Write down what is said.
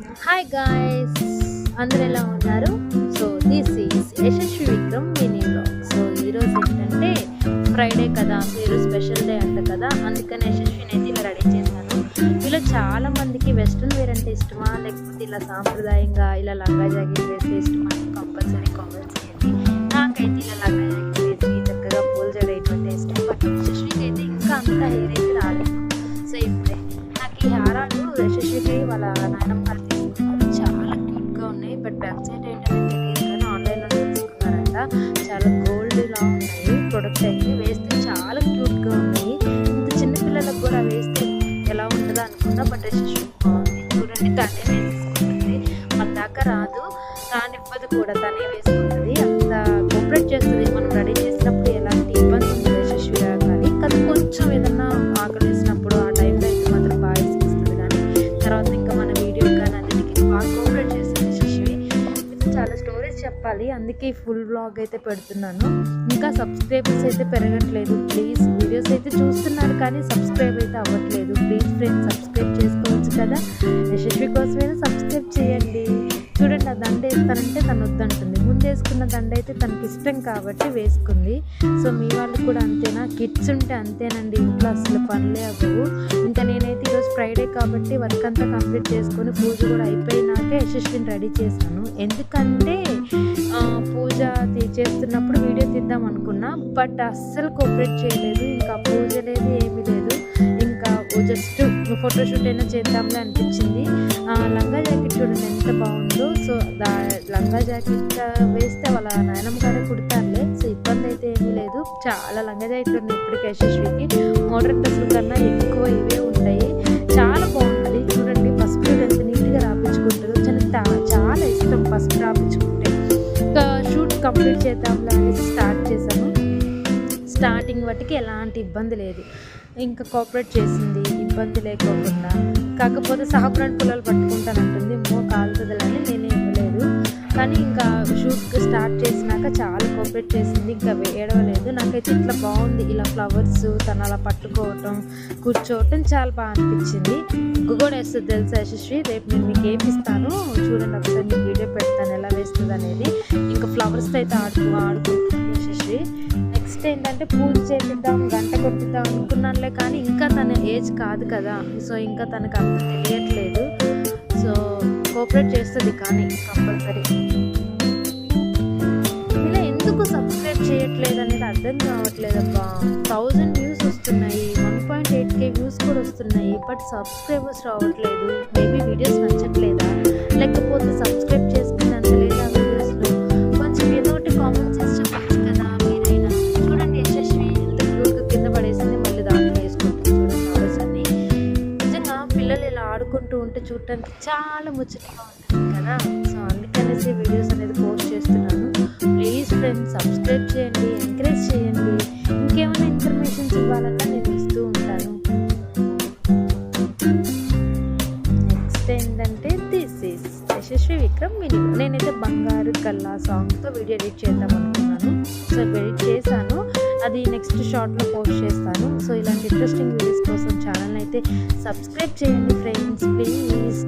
Hi guys, అందరు ఎలా ఉన్నారు? So this is Yashasvi Vikram mini vlog. So ఈరోజు ఏంటంటే ఫ్రైడే కదా, సో ఈరోజు స్పెషల్ డే అంట కదా, అందుకని యశస్విని అయితే ఇలా రెడీ చేశాను. ఇలా చాలా మందికి వెస్ట్రన్ వేర్ అంటే ఇష్టమా, లేకపోతే ఇలా సాంప్రదాయంగా ఇలా లంగా జాకెట్ వేస్తే ఇష్టమా అని కంపల్సరీ కామెంట్స్ చేయండి. నాకైతే ఇలా లంగా జాకెట్ వేసి చక్కగా పూల్ జడ వేయటం ఇష్టం. బట్ యశస్వికి అయితే ఇంకా అంత హెయిర్ అయితే రాలేదు. సో ఇప్పుడే నాకు ఈ హారాలు యశస్వికి వాళ్ళ నాయనమ్మ గారు తీసుకున్నారు. చాలా క్యూట్గా ఉన్నాయి. బట్ బ్యాక్ సైడ్ ఏంటంటే తెలియదు కానీ ఆన్లైన్లో తీసుకున్నారంట. చాలా గోల్డ్లా ఉన్నాయి. ప్రొడక్ట్ అయితే వేస్తే చాలా క్యూట్గా ఉన్నాయి. ఇంత చిన్నపిల్లలకు కూడా వేస్తే ఎలా ఉంటుందో అనుకున్నా. బట్ యశస్వి బాగుంది. చూడండి, తనే వేసుకుంటుంది. మన దాకా రాదు, రానివ్వదు కూడా, తనే వేసుకుంటుంది. అంత కోఆపరేట్ చేస్తుంది. మనం రెడీ చేసినప్పుడు ఎలాంటి ఇబ్బంది ఉండదు యశస్వి కానీ. కానీ కొంచెం ఏదన్నా ఆకలి వేసినప్పుడు ఆ టైంలో అయితే మాత్రం బాగా వేసుకొస్తుంది. కానీ తర్వాత ఇంకా మన వీడియో కానీ అన్నిటికీ బాగా కోఆపరేట్ చేస్తుంది యశస్వి. చాలా స్టోరీస్ చెప్పాలి, అందుకే ఫుల్ వ్లాగ్ అయితే పెడుతున్నాను. ఇంకా సబ్స్క్రైబర్స్ అయితే పెరగట్లేదు. ప్లీజ్, వీడియోస్ అయితే చూస్తున్నారు కానీ సబ్స్క్రైబ్ అయితే అవ్వట్లేదు. ప్లీజ్ ఫ్రెండ్స్, సబ్స్క్రైబ్ చేసుకోవచ్చు కదా. యశస్వి కోసమైనా సబ్స్క్రైబ్ చేయండి. చూడండి, ఆ దండ వేస్తానంటే తను వద్దంటుంది. ముందు వేసుకున్న దండ అయితే తనకి ఇష్టం కాబట్టి వేసుకుంది. సో మీ వాళ్ళు కూడా అంతేనా? కిడ్స్ ఉంటే అంతేనండి, ఇంట్లో అసలు పనులే అవ్వవు. ఇంకా నేనైతే ఈరోజు ఫ్రైడే కాబట్టి వర్క్ అంతా కంప్లీట్ చేసుకొని పూజ కూడా అయిపోయినాకే యశస్విని రెడీ చేశాను. ఎందుకంటే పూజ చేస్తున్నప్పుడు వీడియో తీద్దాం అనుకున్నా, బట్ అస్సలు కోఆపరేట్ చేయలేదు. ఇంకా పూజ లేదు, ఏమీ లేదు. ఇంకా జస్ట్ ఫోటోషూట్ అయినా చేద్దాంలే అనిపించింది. లంగా జాకెట్ చూడండి ఎంత బాగుందో. సో లంగా జాకెట్ వేస్తే వాళ్ళ నాయనమ్మ గారే కుడతారులే. సో ఇబ్బంది అయితే ఏమీ లేదు. చాలా లంగా జాకెట్ ఉన్నాయి ఇప్పటికి యశస్వికి. మోడర్న్ డ్రెస్సుల కన్నా ఎక్కువ ఇవే ఉంటాయి. చాలా బాగుంటుంది. చూడండి, పసుపు ఎంత నీట్గా రాపించుకుంటుందో. చాలా ఇష్టం పసుపు రాపించుకుంటే. ఇంకా షూట్ కంప్లీట్ చేద్దాంలే అనేసి స్టార్ట్ చేశాను. స్టార్టింగ్ వాటికి ఎలాంటి ఇబ్బంది లేదు. ఇంకా కోఆపరేట్ చేసింది ఇబ్బంది లేకోకుండా. కాకపోతే సాంబ్రాణి పుల్లలు పట్టుకుంటానంటుంది. కాలుతుందని నేనే ఇవ్వలేదు. కానీ ఇంకా షూట్ స్టార్ట్ చేసినాక చాలా కోఆపరేట్ చేసింది. ఇంకా ఏడవలేదు. నాకైతే ఇట్లా బాగుంది. ఇలా ఫ్లవర్స్ తను అలా పట్టుకోవటం, కూర్చోవటం చాలా బాగా అనిపించింది. ముగ్గు కూడా వేస్తుంది తెలుసా యశస్వి. రేపు నేను మీకు ఏమిస్తాను చూడండి, ఒకసారి మీకు వీడియో పెడతాను ఎలా వేస్తుంది అనేది. ఇంకా ఫ్లవర్స్తో అయితే ఆడుకుంటుంది యశస్వి. నెక్స్ట్ ఏంటంటే పూజ చేపిద్దాం, గంట కొట్టిద్దాం అనుకున్నానులే. కానీ ఇంకా తన ఏజ్ కాదు కదా, సో ఇంకా తనకు అంత తెలియట్లేదు. సో కోఆపరేట్ చేస్తుంది కానీ కంపల్సరీ. ఇలా ఎందుకు సబ్స్క్రైబ్ చేయట్లేదు అనేది అర్థం కావట్లేదబ్బా. 1000 వ్యూస్ వస్తున్నాయి, 1.8K వ్యూస్ కూడా వస్తున్నాయి. బట్ సబ్స్క్రైబర్స్ రావట్లేదు. మేబీ వీడియోస్ నచ్చట్లేదా, లేకపోతే సబ్స్క్రైబ్ చేసుకున్నంత లేదా వీడియోస్లో? కొంచెం ఏదో ఒకటి కామెంట్ చేసి చెప్పచ్చు కదా మీరైనా. చూడండి యశస్వి ఎంత క్యూట్గా కింద పడేసింది, మళ్ళీ దాంట్లో వేసుకుంటుంది. చూడండి ఫ్లవర్స్ అన్ని. నిజంగా పిల్లలు ఇలా ఆడుకుంటూ ఉంటే చూడటానికి చాలా ముచ్చటగా ఉంటుంది కదా. సో అందుకనేసి వీడియోస్ అనేది పోస్ట్ చేస్తున్నాను. ప్లీజ్ ఫ్రెండ్స్, సబ్స్క్రైబ్ చేయండి, ఎంకరేజ్ చేయండి. ఇంకేమైనా ఇన్ఫర్మేషన్స్ ఇవ్వాలన్నా నేను ఇస్తూ ఉంటాను. నెక్స్ట్ ఏంటంటే this is Yashasvi Vikram mini. నేనైతే బంగారు కల్లా సాంగ్తో వీడియో ఎడిట్ చేద్దాం అనుకున్నాను. సో ఎడిట్ చేశాను, అది నెక్స్ట్ షార్ట్లో పోస్ట్ చేస్తాను. సో ఇలాంటి ఇంట్రెస్టింగ్ వీడియోస్ కోసం ఛానల్ అయితే సబ్స్క్రైబ్ చేయండి ఫ్రెండ్స్, ప్లీజ్.